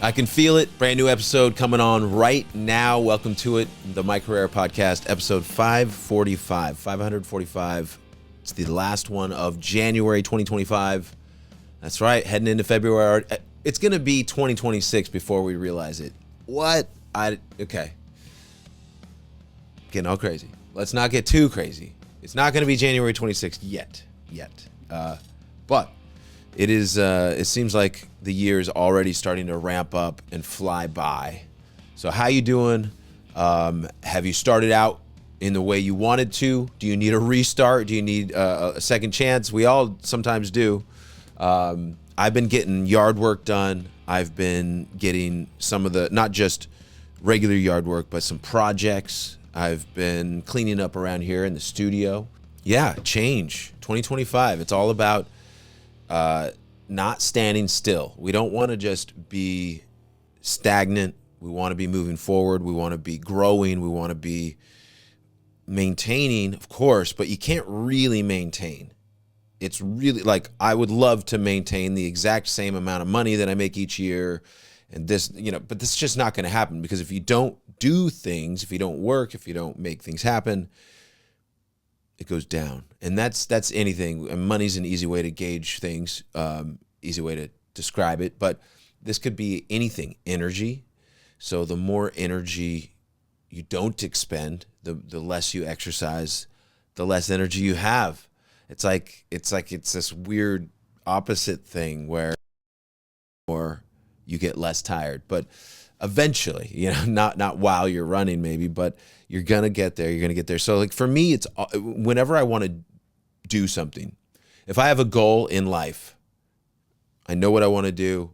I can feel it. Brand new episode coming on right now. Welcome to it, the Mike Herrera podcast, episode 545. It's the last one of January 2025. That's right, heading into February. It's going to be 2026 before we realize it. What? Okay. Getting all crazy. Let's not get too crazy. It's not going to be January 26th yet. But it is. It seems like the year is already starting to ramp up and fly by. So how you doing? Have you started out in the way you wanted to? Do you need a restart? Do you need a second chance? We all sometimes do. I've been getting yard work done. I've been getting some of the, not just regular yard work, but some projects. I've been cleaning up around here in the studio. Yeah, change. 2025. It's all about not standing still. We don't want to just be stagnant. We want to be moving forward. We want to be growing. We want to be maintaining, of course, but you can't really maintain. It's really like, I would love to maintain the exact same amount of money that I make each year. And this, but this is just not going to happen, because if you don't do things, if you don't work, if you don't make things happen, it goes down. And that's anything. And money's an easy way to gauge things, easy way to describe it. But this could be anything. Energy. So the more energy you don't expend, the less you exercise, the less energy you have. It's this weird opposite thing where you get less tired. But eventually, not while you're running maybe, but you're going to get there. So like for me, it's whenever I want to do something, if I have a goal in life, I know what I want to do.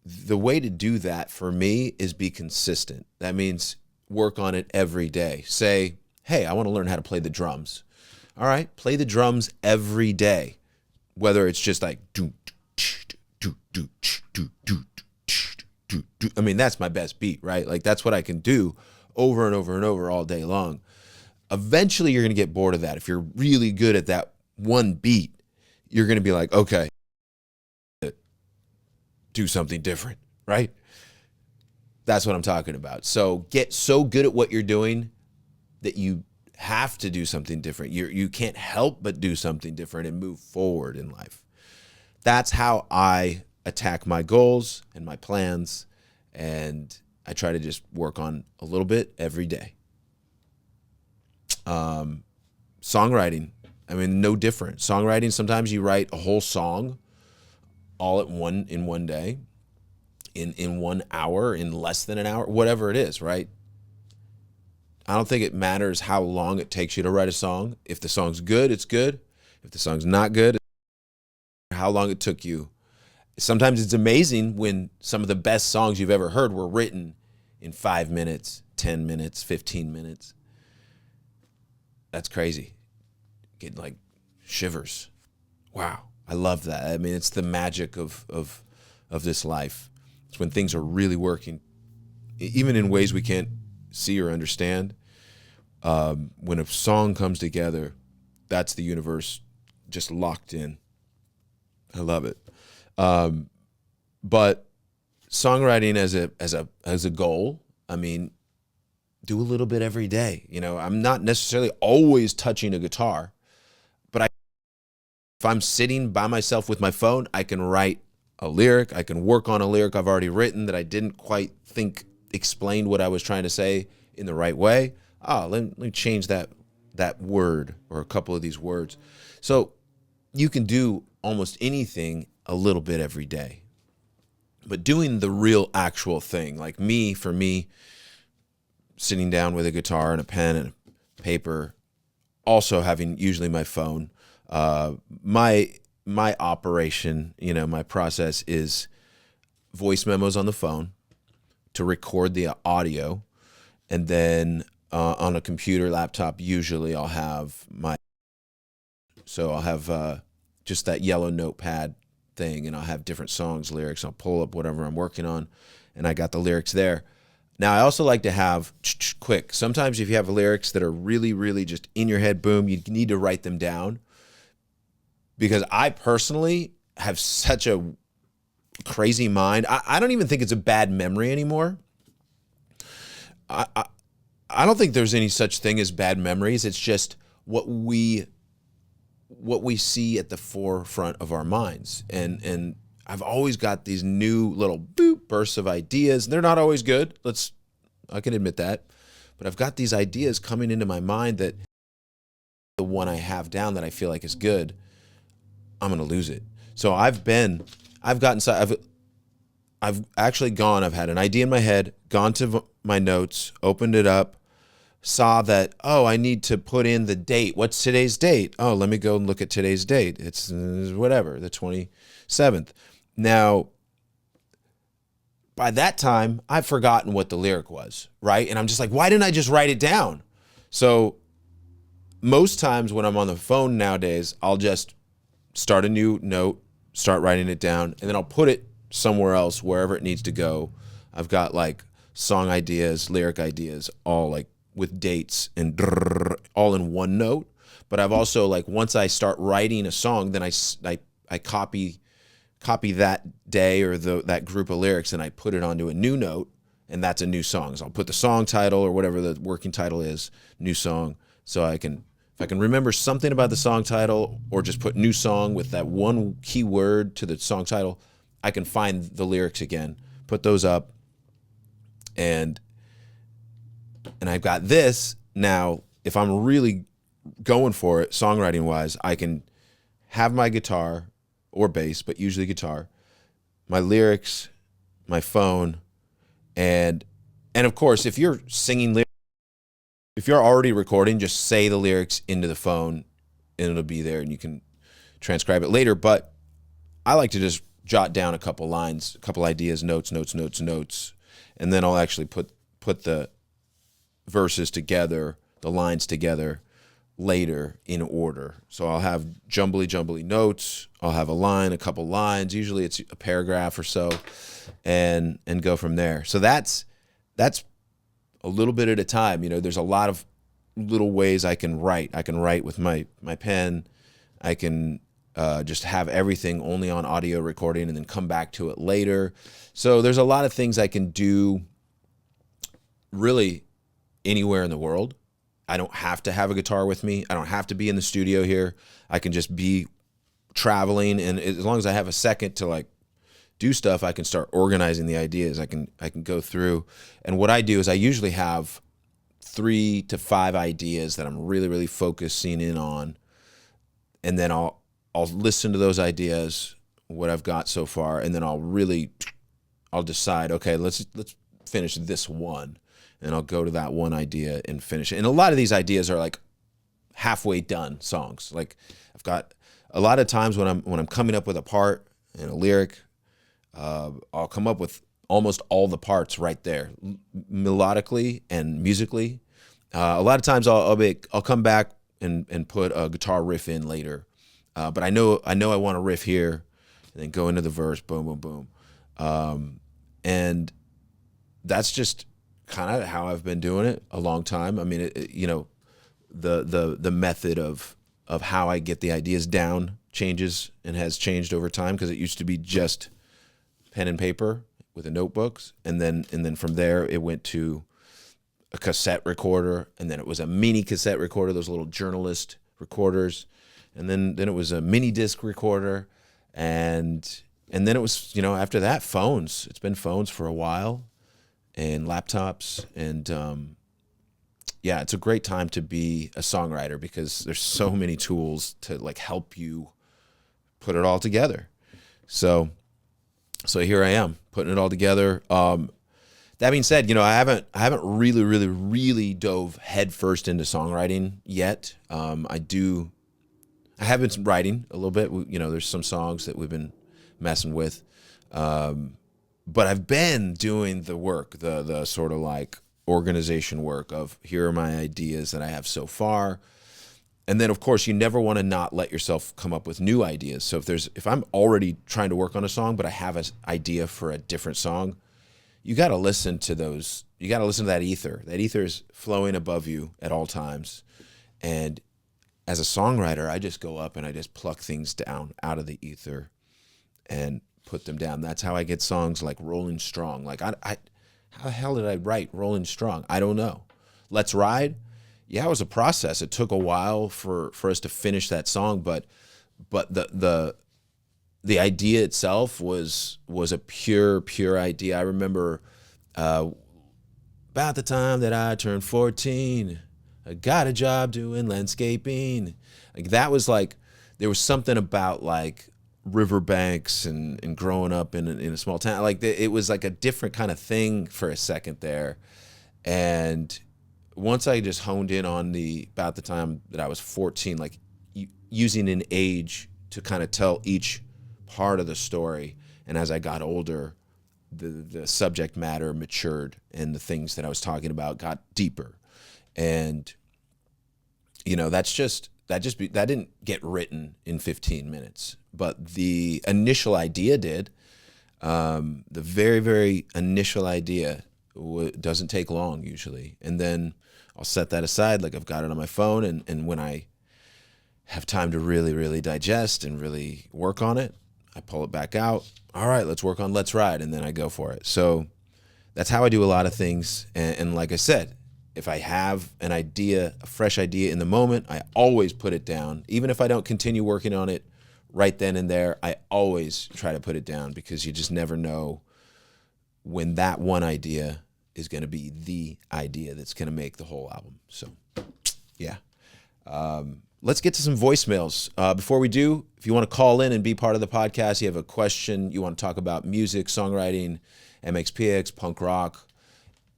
The way to do that for me is be consistent. That means work on it every day. Say, hey, I want to learn how to play the drums. All right, play the drums every day. Whether it's just like do. I mean, that's my best beat, right? Like that's what I can do over and over and over all day long. Eventually, you're going to get bored of that. If you're really good at that one beat, you're going to be like, okay, do something different, right? That's what I'm talking about. So get so good at what you're doing that you have to do something different. You can't help but do something different and move forward in life. That's how I attack my goals and my plans, and I try to just work on a little bit every day. Songwriting, I mean, no different. Songwriting, sometimes you write a whole song all in one day, in 1 hour, in less than an hour, whatever it is, right? I don't think it matters how long it takes you to write a song. If the song's good, it's good. If the song's not good, how long it took you. Sometimes it's amazing when some of the best songs you've ever heard were written in 5 minutes, 10 minutes, 15 minutes. That's crazy. Get like shivers. Wow. I love that. I mean, it's the magic of this life. It's when things are really working, even in ways we can't see or understand. When a song comes together, that's the universe just locked in. I love it. But songwriting as a goal, I mean, do a little bit every day. I'm not necessarily always touching a guitar, but if I'm sitting by myself with my phone, I can write a lyric. I can work on a lyric I've already written that I didn't quite think explained what I was trying to say in the right way. Let me change that word or a couple of these words. So you can do almost anything a little bit every day. But doing the real actual thing, like for me, sitting down with a guitar and a pen and a paper, also having usually my phone, my operation, my process is voice memos on the phone to record the audio, and then on a computer, laptop, usually I'll have just that yellow notepad thing, and I'll have different songs, lyrics. I'll pull up whatever I'm working on, and I got the lyrics there. Now, I also like to have quick. Sometimes if you have lyrics that are really, really just in your head, boom, you need to write them down. Because I personally have such a crazy mind. I don't even think it's a bad memory anymore. I don't think there's any such thing as bad memories. It's just what we see at the forefront of our minds. And I've always got these new little boop bursts of ideas. They're not always good. I can admit that. But I've got these ideas coming into my mind that the one I have down that I feel like is good, I'm going to lose it. So I've had an idea in my head, gone to my notes, opened it up, saw that, oh, I need to put in the date. What's today's date? Oh, let me go and look at today's date. It's whatever, the 27th. Now, by that time, I've forgotten what the lyric was, right? And I'm just like, why didn't I just write it down? So most times when I'm on the phone nowadays, I'll just start a new note, start writing it down, and then I'll put it somewhere else, wherever it needs to go. I've got like song ideas, lyric ideas, all like with dates and all in one note. But I've also, like, once I start writing a song, then I copy that day or that group of lyrics and I put it onto a new note, and that's a new song. So I'll put the song title or whatever the working title is, new song. So if I can remember something about the song title or just put new song with that one key word to the song title, I can find the lyrics again, put those up, and I've got this now. If I'm really going for it, songwriting wise, I can have my guitar or bass, but usually guitar, my lyrics, my phone, and of course, if you're singing lyrics, if you're already recording, just say the lyrics into the phone and it'll be there and you can transcribe it later. But I like to just jot down a couple lines, a couple ideas, notes, and then I'll actually put the verses together, the lines together later in order. So I'll have jumbly notes. I'll have a line, a couple lines. Usually it's a paragraph or so, and go from there. So that's a little bit at a time. There's a lot of little ways I can write. I can write with my pen. I can just have everything only on audio recording and then come back to it later. So there's a lot of things I can do really anywhere in the world. I don't have to have a guitar with me. I don't have to be in the studio here. I can just be traveling, and as long as I have a second to like do stuff, I can start organizing the ideas. I can go through, and what I do is I usually have 3 to 5 ideas that I'm really, really focusing in on, and then I'll listen to those ideas, what I've got so far, and then I'll decide, okay, let's finish this one, and I'll go to that one idea and finish it. And a lot of these ideas are like halfway done songs. Like I've got a lot of times when I'm coming up with a part and a lyric, I'll come up with almost all the parts right there, melodically and musically. A lot of times I'll come back and put a guitar riff in later, but I know I want to riff here, and then go into the verse, boom, boom, boom, and that's just kind of how I've been doing it a long time. I mean, the method of how I get the ideas down changes and has changed over time, because it used to be just pen and paper with the notebooks, and then from there it went to a cassette recorder, and then it was a mini cassette recorder, those little journalist recorders, and then it was a mini disc recorder, and then it was, after that, phones. It's been phones for a while, and laptops, and yeah, it's a great time to be a songwriter because there's so many tools to like help you put it all together. So here I am putting it all together. That being said, I haven't really dove headfirst into songwriting yet. I have been writing a little bit. There's some songs that we've been messing with, but I've been doing the work, the sort of like organization work of, here are my ideas that I have so far. And then, of course, you never want to not let yourself come up with new ideas. So if I'm already trying to work on a song, but I have an idea for a different song, you got to listen to those. You got to listen to that ether. That ether is flowing above you at all times. And as a songwriter, I just go up and I just pluck things down out of the ether. and put them down. That's how I get songs like Rolling Strong. Like how the hell did I write Rolling Strong? I don't know. Let's Ride. Yeah, it was a process. It took a while for us to finish that song, but the idea itself was a pure idea. I remember about the time that I turned 14, I got a job doing landscaping. Like that was like, there was something about like riverbanks and growing up in a small town. Like it was like a different kind of thing for a second there. And once I just honed in on about the time that I was 14, like using an age to kind of tell each part of the story. And as I got older, the subject matter matured and the things that I was talking about got deeper. And, you know, that didn't get written in 15 minutes, but the initial idea did. The very, very initial idea doesn't take long usually. And then I'll set that aside. Like I've got it on my phone. And when I have time to really, really digest and really work on it, I pull it back out. All right, let's work on Let's Ride. And then I go for it. So that's how I do a lot of things. And like I said, if I have an idea, a fresh idea in the moment, I always put it down. Even if I don't continue working on it right then and there, I always try to put it down, because you just never know when that one idea is going to be the idea that's going to make the whole album. So, yeah. Let's get to some voicemails. Before we do, if you want to call in and be part of the podcast, you have a question, you want to talk about music, songwriting, MXPX, punk rock,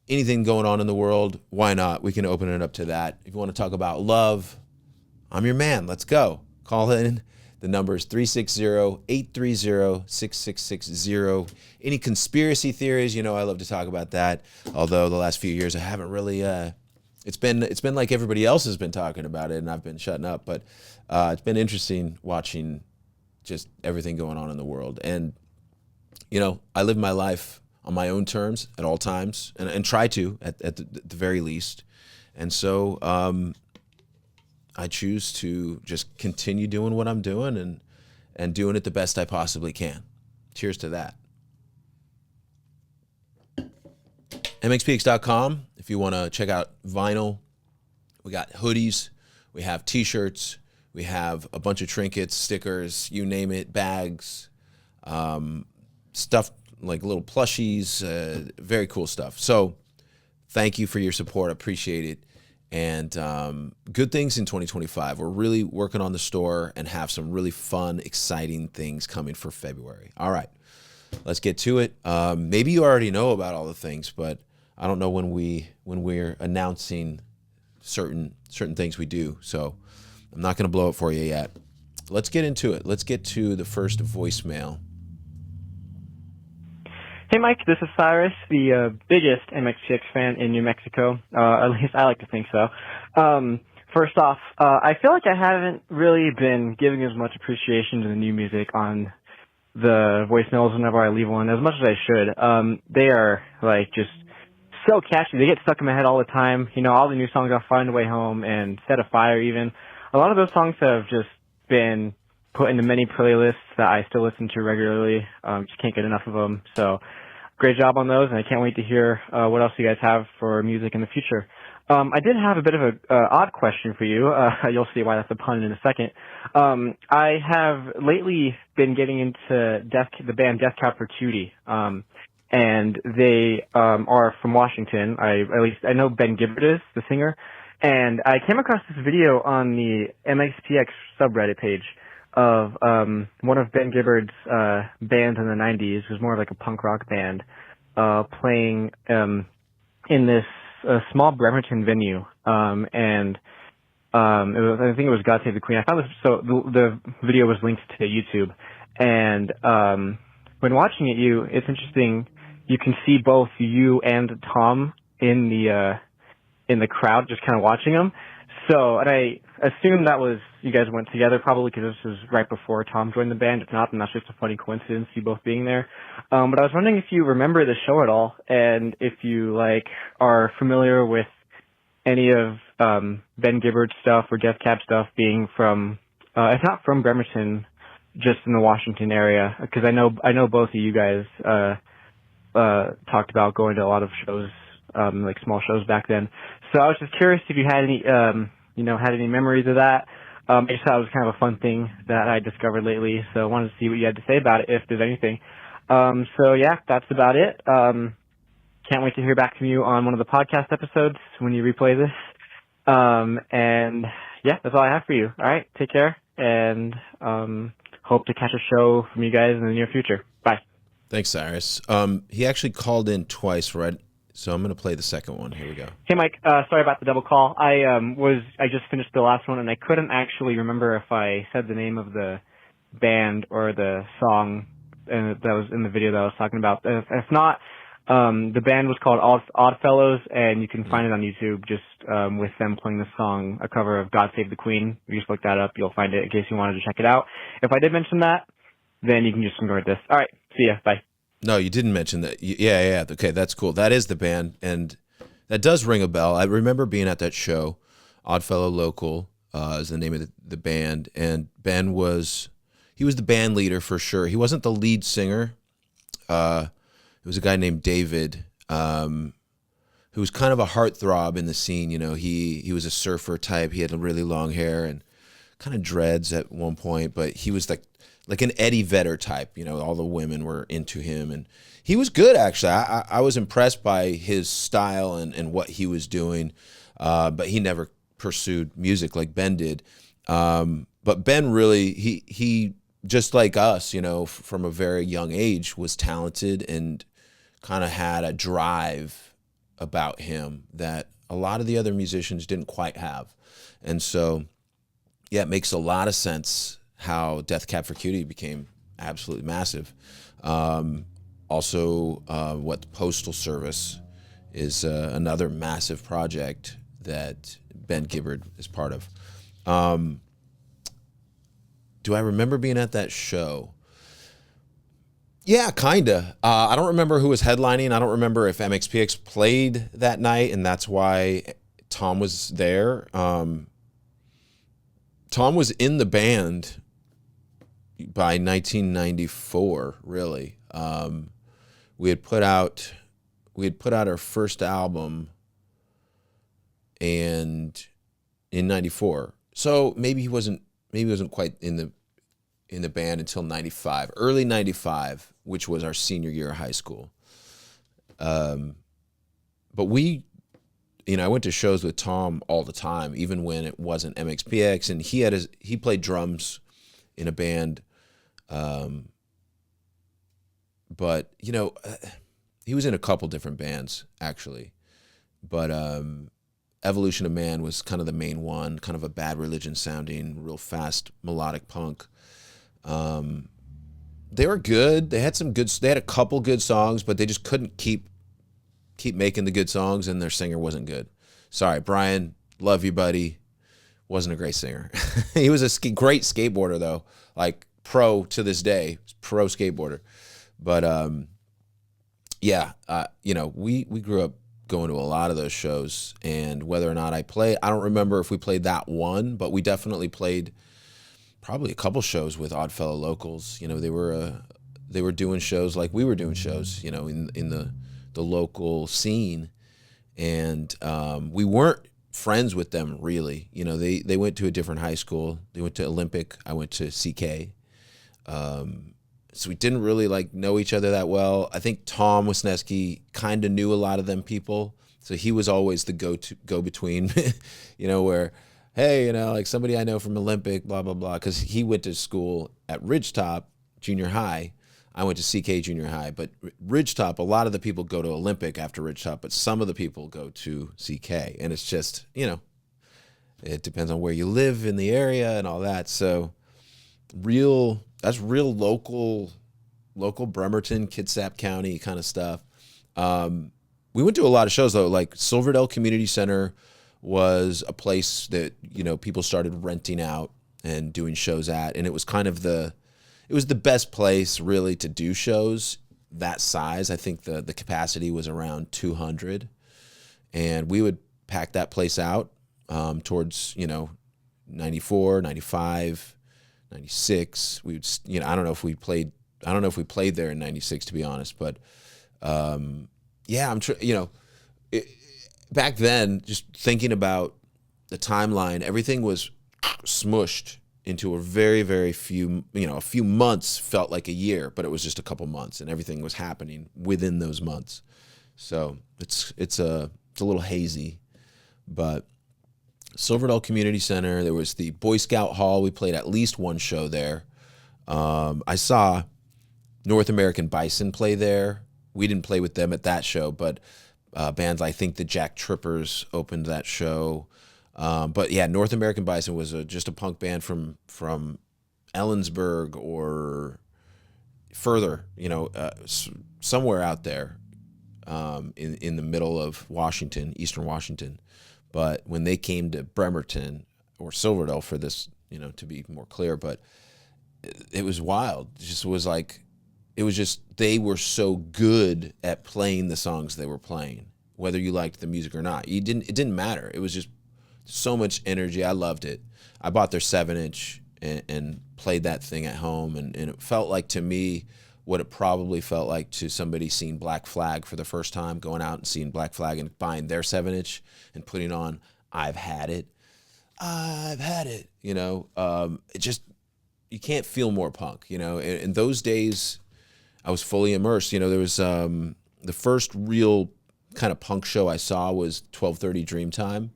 anything going on in the world, why not? We can open it up to that. If you want to talk about love, I'm your man. Let's go. Call in. The number is 360-830-6660. Any conspiracy theories, you know I love to talk about that. Although the last few years I haven't really, it's been like everybody else has been talking about it and I've been shutting up. But it's been interesting watching just everything going on in the world. And, you know, I live my life on my own terms at all times, and try to at the very least. And so I choose to just continue doing what I'm doing and doing it the best I possibly can. Cheers to that. MXPX.com if you want to check out vinyl. We got hoodies, we have t-shirts, we have a bunch of trinkets, stickers, you name it, bags, stuff like little plushies, very cool stuff. So thank you for your support. I appreciate it. And good things in 2025. We're really working on the store and have some really fun, exciting things coming for February. All right, let's get to it. Maybe you already know about all the things, but I don't know when we're announcing certain things we do. So I'm not going to blow it for you yet. Let's get into it. Let's get to the first voicemail. Hey Mike, this is Cyrus, the biggest MXPX fan in New Mexico. At least I like to think so. First off, I feel like I haven't really been giving as much appreciation to the new music on the voicemails whenever I leave one as much as I should. They are like just so catchy. They get stuck in my head all the time. You know, all the new songs I'll Find a Way Home and Set a Fire even. A lot of those songs have just been put into many playlists that I still listen to regularly. Just can't get enough of them. So great job on those, and I can't wait to hear what else you guys have for music in the future. I did have a bit of a odd question for you. You'll see why that's a pun in a second. I have lately been getting into the band Death Cab for Cutie, and they are from Washington. I know Ben Gibbard is the singer, and I came across this video on the MXPX subreddit page of one of Ben Gibbard's bands in the 90s. It was more like a punk rock band playing in this small Bremerton venue, and I think it was God Save the Queen. I found this, so the video was linked to YouTube, and when watching it, it's interesting. You can see both you and Tom in the crowd, just kind of watching them. So, and I assume that was, you guys went together probably because this was right before Tom joined the band. If not, then that's just a funny coincidence, you both being there. But I was wondering if you remember the show at all, and if you, are familiar with any of Ben Gibbard's stuff or Death Cab stuff being from, if not from Bremerton, just in the Washington area, because I know both of you guys talked about going to a lot of shows, like small shows back then. So I was just curious if you had any had any memories of that. I just thought it was kind of a fun thing that I discovered lately, so I wanted to see what you had to say about it, if there's anything. So yeah, that's about it. Can't wait to hear back from you on one of the podcast episodes when you replay this. And yeah, that's all I have for you. All right, take care, and hope to catch a show from you guys in the near future. Bye. Thanks, Cyrus. He actually called in twice, right? So I'm going to play the second one. Here we go. Hey, Mike. Sorry about the double call. I just finished the last one, and I couldn't actually remember if I said the name of the band or the song that was in the video that I was talking about. If not, the band was called Oddfellows, and you can find it on YouTube just with them playing the song, a cover of God Save the Queen. If you just look that up, you'll find it in case you wanted to check it out. If I did mention that, then you can just ignore this. All right. See ya. Bye. No, you didn't mention that. Yeah. Okay, that's cool. That is the band, and that does ring a bell. I remember being at that show. Oddfellow Local is the name of the band, and Ben was the band leader for sure. He wasn't the lead singer. It was a guy named David, who was kind of a heartthrob in the scene. You know, he was a surfer type. He had really long hair and kind of dreads at one point, but he was like an Eddie Vedder type. You know, all the women were into him, and he was good, actually. I was impressed by his style and what he was doing, but he never pursued music like Ben did. But Ben really, he just like us, you know, from a very young age, was talented and kind of had a drive about him that a lot of the other musicians didn't quite have. And so, yeah, it makes a lot of sense how Death Cab for Cutie became absolutely massive. Also, what the Postal Service is another massive project that Ben Gibbard is part of. Do I remember being at that show? Yeah, kinda. I don't remember who was headlining. I don't remember if MXPX played that night, and that's why Tom was there. Tom was in the band by 1994, really. We had put out our first album and in 94. So maybe he wasn't quite in the band until 95, early 95, which was our senior year of high school. But I went to shows with Tom all the time, even when it wasn't MXPX, and he played drums in a band. But he was in a couple different bands, actually. But Evolution of Man was kind of the main one, kind of a Bad Religion sounding, real fast melodic punk. They were good. They had a couple good songs, but they just couldn't keep making the good songs, and their singer wasn't good. Sorry, Brian, love you, buddy. Wasn't a great singer. He was a great skateboarder, though, like pro to this day, pro skateboarder. But we grew up going to a lot of those shows, and whether or not I don't remember if we played that one, but we definitely played probably a couple shows with Oddfellow Locals. You know, they were doing shows like we were doing shows, you know, in the local scene, and we weren't friends with them really. You know, they went to a different high school. They went to Olympic. I went to CK. So we didn't really know each other that well. I think Tom Wisniewski kind of knew a lot of them people, so he was always the go-between, where, hey, somebody I know from Olympic, blah blah blah, because he went to school at Ridgetop Junior High. I went to CK Junior High, but Ridgetop, a lot of the people go to Olympic after Ridgetop, but some of the people go to CK, and it's just, it depends on where you live in the area and all that. So that's real local Bremerton, Kitsap County kind of stuff. We went to a lot of shows though, like Silverdale Community Center was a place that, people started renting out and doing shows at, and it was kind of the best place really to do shows that size. I think the capacity was around 200, and we would pack that place out towards 94, 95, 96. We would, I don't know if we played there in 96, to be honest, but yeah, back then, just thinking about the timeline, everything was smushed into a very, very few, a few months felt like a year, but it was just a couple months, and everything was happening within those months. So it's a little hazy, but Silverdale Community Center, there was the Boy Scout Hall. We played at least one show there. I saw North American Bison play there. We didn't play with them at that show, but bands, I think the Jack Trippers opened that show. But yeah, North American Bison was just a punk band from Ellensburg or further, somewhere out there in the middle of Washington, Eastern Washington. But when they came to Bremerton or Silverdale for this, to be more clear, but it was wild. It was just they were so good at playing the songs they were playing, whether you liked the music or not. It didn't matter. It was just so much energy. I loved it. I bought their 7-inch and played that thing at home, and it felt like to me what it probably felt like to somebody seeing Black Flag for the first time, going out and seeing Black Flag and buying their 7-inch and putting on I've Had It. It just, you can't feel more punk, In those days, I was fully immersed. There was the first real kind of punk show I saw was 12:30 Dreamtime,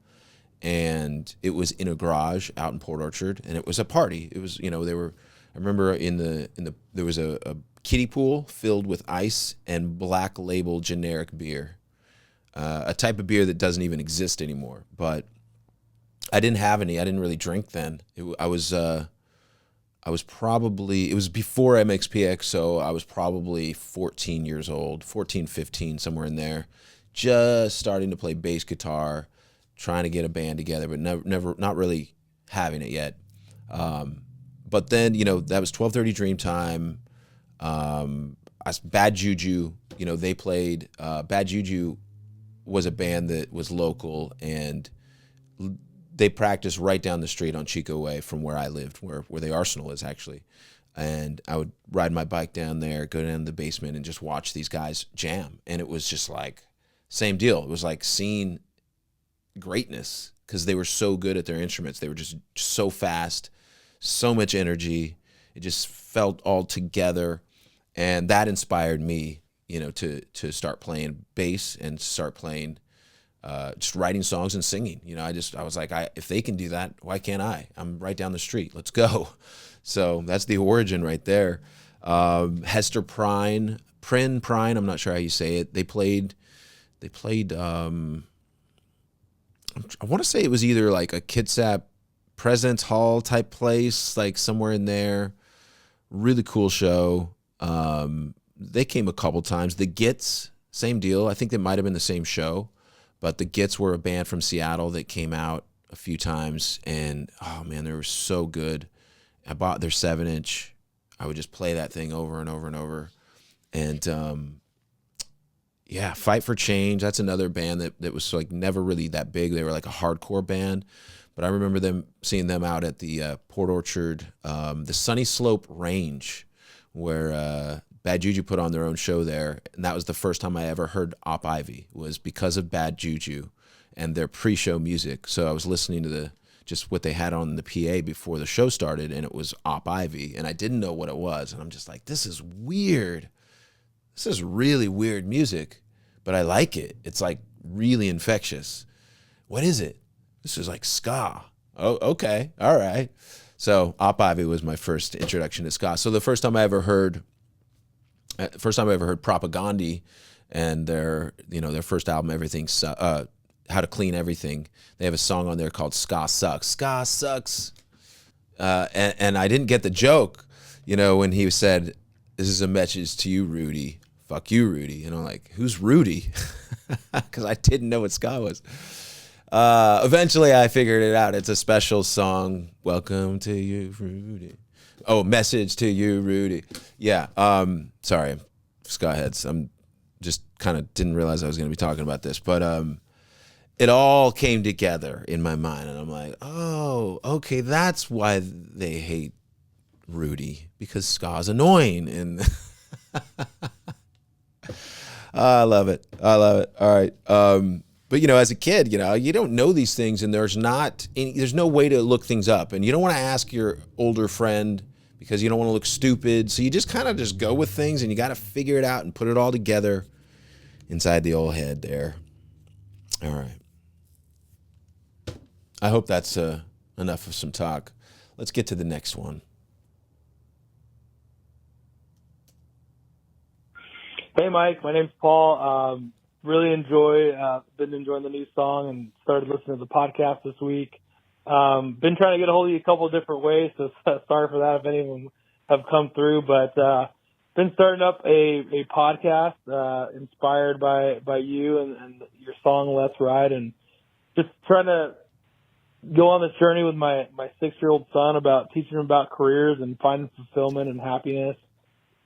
and it was in a garage out in Port Orchard, and it was a party. It was, I remember there was a kiddie pool filled with ice and Black Label generic beer, a type of beer that doesn't even exist anymore. But I didn't have any. I didn't really drink then. It was before MXPX, so I was probably 14 years old, 14, 15, somewhere in there, just starting to play bass guitar, trying to get a band together, but not really having it yet. But then, that was 12:30 Dreamtime. Bad Juju, they played. Bad Juju was a band that was local, and they practiced right down the street on Chico Way from where I lived, where the Arsenal is actually. And I would ride my bike down there, go down to the basement, and just watch these guys jam. And it was just like, same deal. It was like seeing greatness because they were so good at their instruments. They were just so fast, so much energy. It just felt all together. And that inspired me, to start playing bass and start playing, just writing songs and singing. I was like, if they can do that, why can't I? I'm right down the street. Let's go. So that's the origin right there. Hester Prynne, I'm not sure how you say it. They played, I want to say it was either like a Kitsap President's Hall type place, like somewhere in there. Really cool show. They came a couple times. The Gits, same deal. I think they might have been the same show, but the Gits were a band from Seattle that came out a few times, and oh man, they were so good. I bought their 7-inch. I would just play that thing over and over and over. And yeah, Fight for Change. That's another band that was like never really that big. They were like a hardcore band, but I remember seeing them out at the Port Orchard, the Sunny Slope Range, where Bad Juju put on their own show there, and that was the first time I ever heard Op Ivy, was because of Bad Juju and their pre-show music. So I was listening to just what they had on the PA before the show started, and it was Op Ivy, and I didn't know what it was, and I'm just like, this is weird. This is really weird music, but I like it. It's like really infectious. What is it? This is like ska. Oh, okay, all right. So Op Ivy was my first introduction to ska. So the first time I ever heard Propagandhi and their first album, How to Clean Everything. They have a song on there called Ska Sucks. Ska sucks. And I didn't get the joke, when he said, "This is a message to you, Rudy. Fuck you, Rudy." And I'm like, who's Rudy? Because I didn't know what ska was. Eventually I figured it out. It's a special song. Welcome to you, Rudy. Oh, message to you, Rudy. Yeah. Sorry, ska heads. I'm just kind of didn't realize I was going to be talking about this, but it all came together in my mind, and I'm like, oh, okay, that's why they hate Rudy, because ska's annoying. And I love it. I love it. All right. But, you know, as a kid, you know, you don't know these things, and there's no way to look things up. And you don't want to ask your older friend because you don't want to look stupid. So you just kind of just go with things, and you got to figure it out and put it all together inside the old head there. All right. I hope that's enough of some talk. Let's get to the next one. Hey, Mike. My name's Paul. Really been enjoying the new song and started listening to the podcast this week. Been trying to get a hold of you a couple of different ways, so sorry for that if any of them have come through. But been starting up a podcast inspired by you and your song Let's Ride, and just trying to go on this journey with my 6-year-old son about teaching him about careers and finding fulfillment and happiness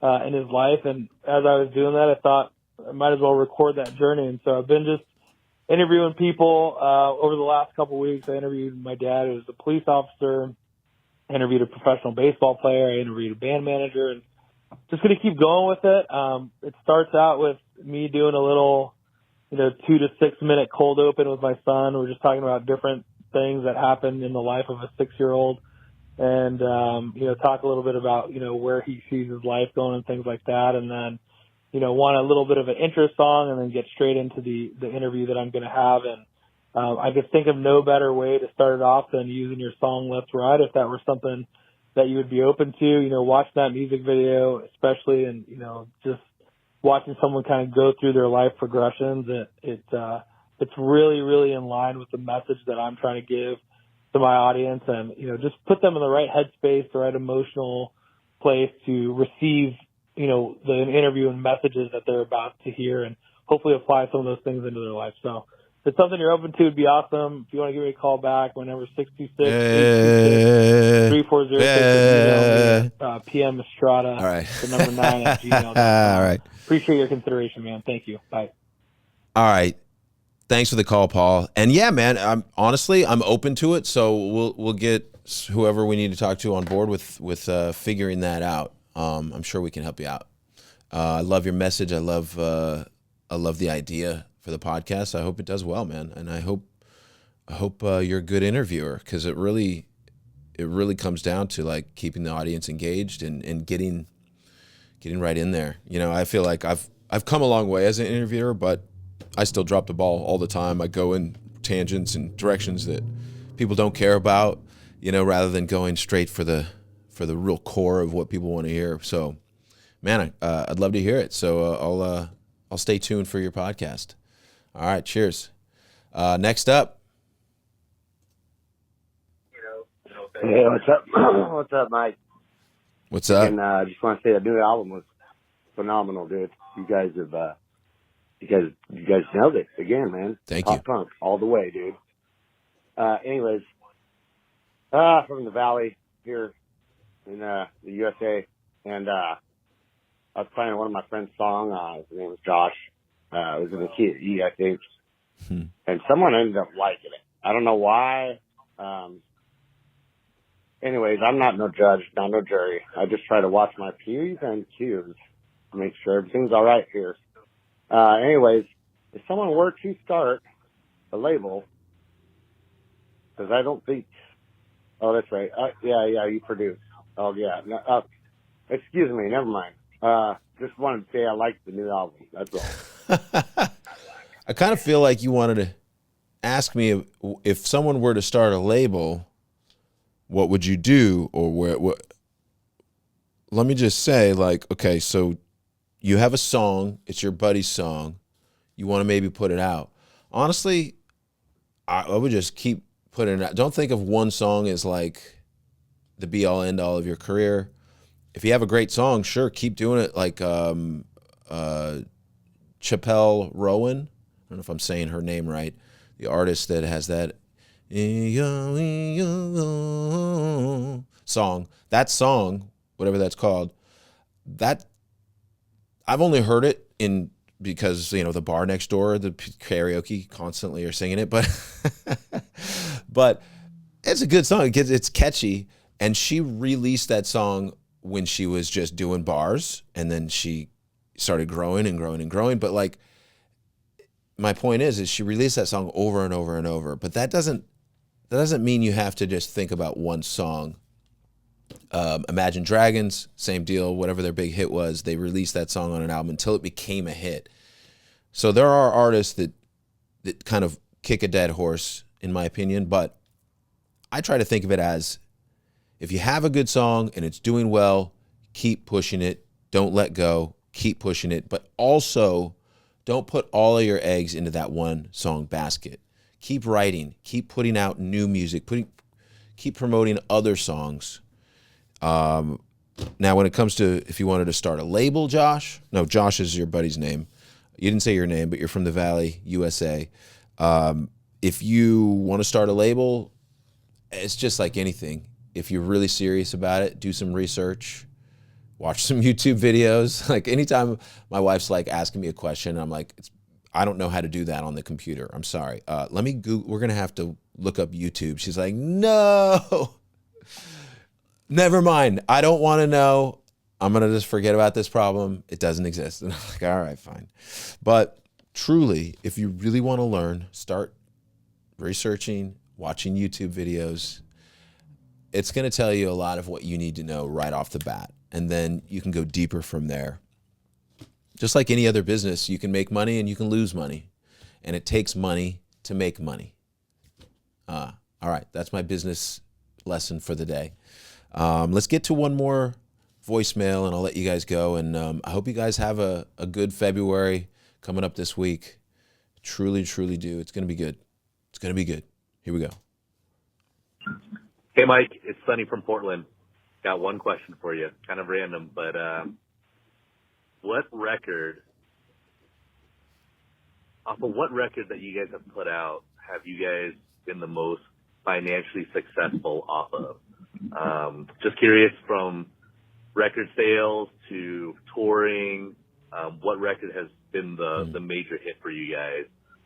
in his life. And as I was doing that, I thought I might as well record that journey. And so I've been just interviewing people over the last couple of weeks. I interviewed my dad, who was a police officer, I interviewed a professional baseball player, I interviewed a band manager, and just going to keep going with it. It starts out with me doing a little, 2 to 6 minute cold open with my son. We're just talking about different things that happen in the life of a 6-year-old, and talk a little bit about where he sees his life going and things like that, and then want a little bit of an intro song, and then get straight into the interview that I'm going to have. And I could think of no better way to start it off than using your song Let's Ride, if that were something that you would be open to. Watching that music video especially, and just watching someone kind of go through their life progressions, it's really, really in line with the message that I'm trying to give to my audience, and just put them in the right headspace, the right emotional place to receive the interview and messages that they're about to hear, and hopefully apply some of those things into their life. So if it's something you're open to, it'd be awesome. If you want to give me a call back, my number is 626-826-3406. PM Estrada, All right. the number 9 at gmail.com. All right. Appreciate your consideration, man. Thank you. Bye. All right. Thanks for the call, Paul. And yeah, man, I'm open to it. So we'll get whoever we need to talk to on board with figuring that out. I'm sure we can help you out. I love your message. I love the idea for the podcast. I hope it does well, man. And I hope you're a good interviewer, because it really comes down to like keeping the audience engaged and getting right in there. I feel like I've come a long way as an interviewer, but I still drop the ball all the time. I go in tangents and directions that people don't care about, rather than going straight for the real core of what people want to hear. So, man, I'd love to hear it. So I'll stay tuned for your podcast. All right, cheers. Next up. Hey, what's up? What's up, Mike? What's up? And I just want to say the new album was phenomenal, dude. You guys have you guys nailed it again, man. Thank Pop you. punk all the way, dude. Anyways, from the Valley here in the USA, and I was playing one of my friend's songs. His name was Josh. It was in the key of E, I think. And someone ended up liking it. I don't know why. Anyways, I'm not no judge, not no jury. I just try to watch my P's and Q's to make sure everything's all right here. Anyways, if someone were to start a label, because I don't think, oh, that's right. Yeah, you produce. Oh, yeah. No, excuse me, never mind. Just wanted to say I liked the new album. That's all. I kind of feel like you wanted to ask me if someone were to start a label, what would you do, or what? Let me just say, like, okay, so you have a song, it's your buddy's song, you want to maybe put it out. Honestly, I would just keep putting it out. Don't think of one song as like the be all end all of your career. If you have a great song, sure, keep doing it. Like Chappelle Rowan, I don't know if I'm saying her name right, the artist that has that song, whatever that's called, that I've only heard it because the bar next door, the karaoke constantly are singing it, but but it's a good song. It's catchy, And she released that song when she was just doing bars, and then she started growing and growing and growing. But like, my point is she released that song over and over and over. But that doesn't mean you have to just think about one song. Imagine Dragons, same deal. Whatever their big hit was, they released that song on an album until it became a hit. So there are artists that kind of kick a dead horse, in my opinion. But I try to think of it as, if you have a good song and it's doing well, keep pushing it. Don't let go. Keep pushing it. But also, don't put all of your eggs into that one song basket. Keep writing. Keep putting out new music. Keep promoting other songs. Now, when it comes to if you wanted to start a label, Josh is your buddy's name. You didn't say your name, but you're from the Valley, USA. If you want to start a label, it's just like anything. If you're really serious about it, do some research, watch some YouTube videos. Like, anytime my wife's like asking me a question, I'm like, I don't know how to do that on the computer. I'm sorry. Let me Google. We're going to have to look up YouTube. She's like, no, never mind. I don't want to know. I'm going to just forget about this problem. It doesn't exist. And I'm like, all right, fine. But truly, if you really want to learn, start researching, watching YouTube videos. It's going to tell you a lot of what you need to know right off the bat. And then you can go deeper from there. Just like any other business, you can make money and you can lose money. And it takes money to make money. All right, that's my business lesson for the day. Let's get to one more voicemail and I'll let you guys go. And I hope you guys have a good February coming up this week. Truly, truly do. It's going to be good. It's going to be good. Here we go. Hey, Mike, it's Sunny from Portland. Got one question for you, kind of random, but what record that you guys have put out have you guys been the most financially successful off of? Just curious, from record sales to touring, what record has been the major hit for you guys?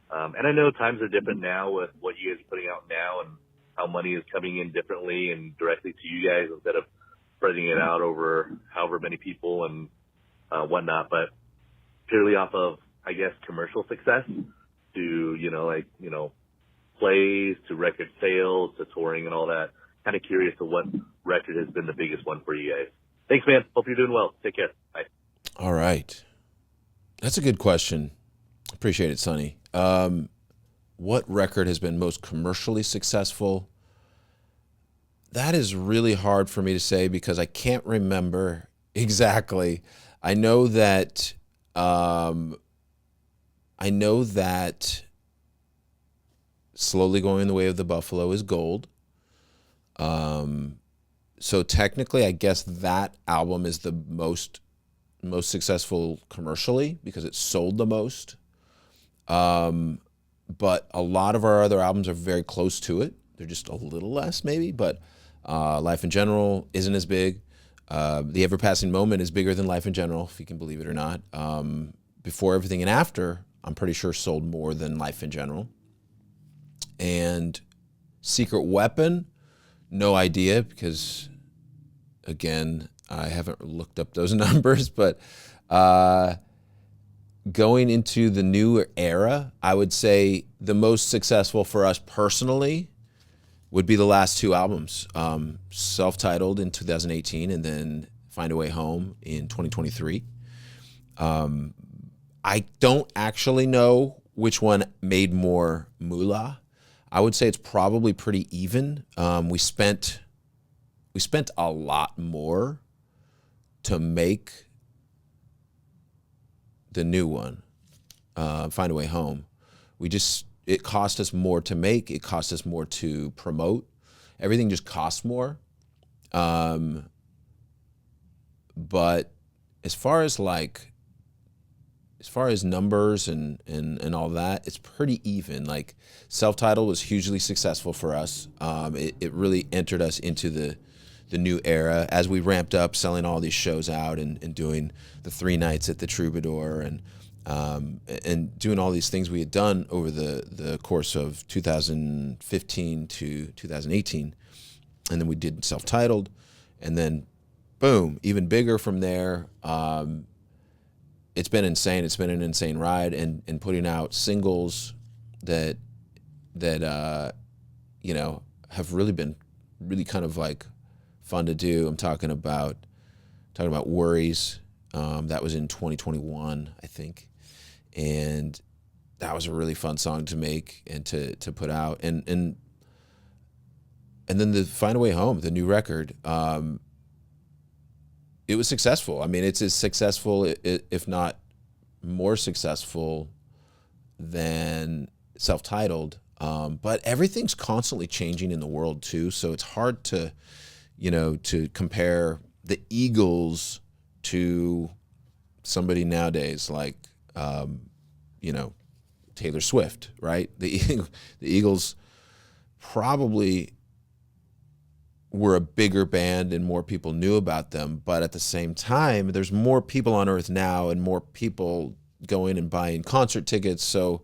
And I know times are different now with what you guys are putting out now and how money is coming in differently and directly to you guys instead of spreading it out over however many people and whatnot. But purely off of, I guess, commercial success to, plays, to record sales, to touring and all that. Kind of curious to what record has been the biggest one for you guys. Thanks, man. Hope you're doing well. Take care. Bye. All right. That's a good question. Appreciate it, Sonny. What record has been most commercially successful? That is really hard for me to say because I can't remember exactly. I know that Slowly Going the Way of the Buffalo is gold. So technically, I guess that album is the most successful commercially because it sold the most. But a lot of our other albums are very close to it. They're just a little less maybe, but Life in General isn't as big. The Ever Passing Moment is bigger than Life in General, if you can believe it or not. Before Everything and After, I'm pretty sure sold more than Life in General. And Secret Weapon, no idea because, again, I haven't looked up those numbers, but going into the new era, I would say the most successful for us personally would be the last two albums, Self-Titled in 2018 and then Find a Way Home in 2023. I don't actually know which one made more moolah. I would say it's probably pretty even. We spent a lot more to make the new one, Find a Way Home. It cost us more to make. It cost us more to promote. Everything just costs more. But as far as numbers and all that, it's pretty even. Like, Self-Titled was hugely successful for us. It really entered us into the new era as we ramped up selling all these shows out and doing the 3 nights at the Troubadour and doing all these things we had done over the course of 2015 to 2018. and then we did self-titled, and then boom, even bigger from there. It's been insane. It's been an insane ride, and putting out singles that you know, have really been kind of like fun to do. I'm talking about Worries. That was in 2021, I think, and that was a really fun song to make and to put out. And then the Find a Way Home, the new record, it was successful. I mean, it's as successful, if not more successful than self-titled. But everything's constantly changing in the world too. So it's hard to, you know, to compare the Eagles to somebody nowadays like, you know, Taylor Swift, right? The Eagles probably were a bigger band and more people knew about them. But at the same time, there's more people on earth now and more people going and buying concert tickets. So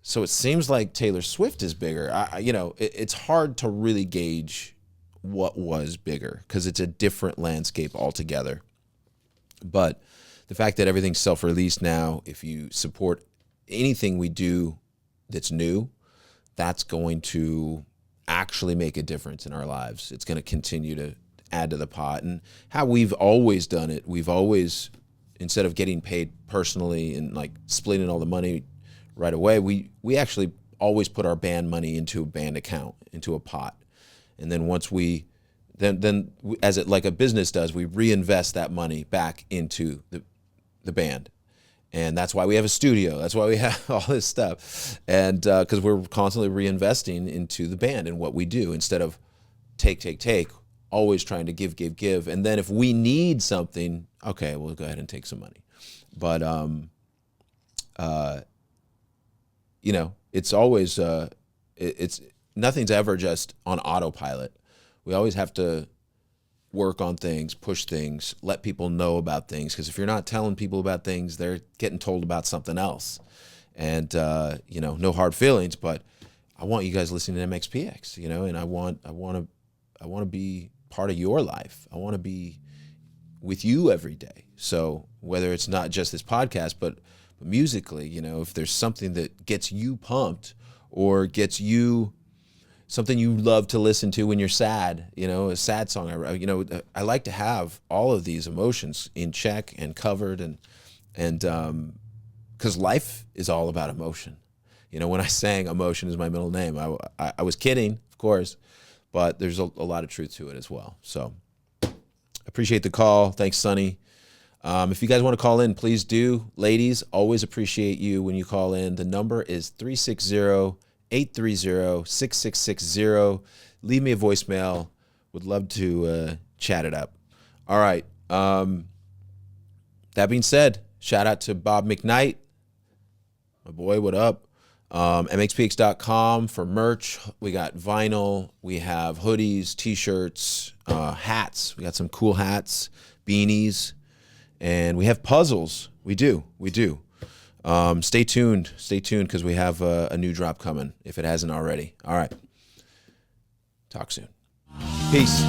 it seems like Taylor Swift is bigger. You know, it's hard to really gauge what was bigger because it's a different landscape altogether. But the fact that everything's self-released now, if you support anything we do that's new, that's going to actually make a difference in our lives. It's going to continue to add to the pot. And how we've always done it, we've always, instead of getting paid personally and like splitting all the money right away, we actually always put our band money into a band account, into a pot. And then once we, then as it like a business does, we reinvest that money back into the band. And that's why we have a studio. That's why we have all this stuff. And because we're constantly reinvesting into the band and what we do instead of take, always trying to give. And then if we need something, okay, we'll go ahead and take some money. But, you know, it's always, it's nothing's ever just on autopilot. We always have to work on things, push things, let people know about things. Because if you're not telling people about things, they're getting told about something else. And, you know, no hard feelings, but I want you guys listening to MXPX, you know, and I want to be part of your life. I want to be with you every day. So whether it's not just this podcast, but musically, you know, if there's something that gets you pumped or gets you something you love to listen to when you're sad, you know, a sad song. You know, I like to have all of these emotions in check and covered, and because life is all about emotion. You know, when I sang "Emotion is my middle name," I was kidding, of course, but there's a lot of truth to it as well. So, appreciate the call. Thanks, Sonny. If you guys want to call in, please do. Ladies, always appreciate you when you call in. The number is 360-830-6660. Leave me a voicemail. Would love to chat it up. All right. That being said, shout out to Bob McKnight. My boy, what up? MXPX.com for merch. We got vinyl. We have hoodies, T-shirts, hats. We got some cool hats, beanies. And we have puzzles. We do. Stay tuned because we have a new drop coming if it hasn't already. All right. Talk soon. Peace.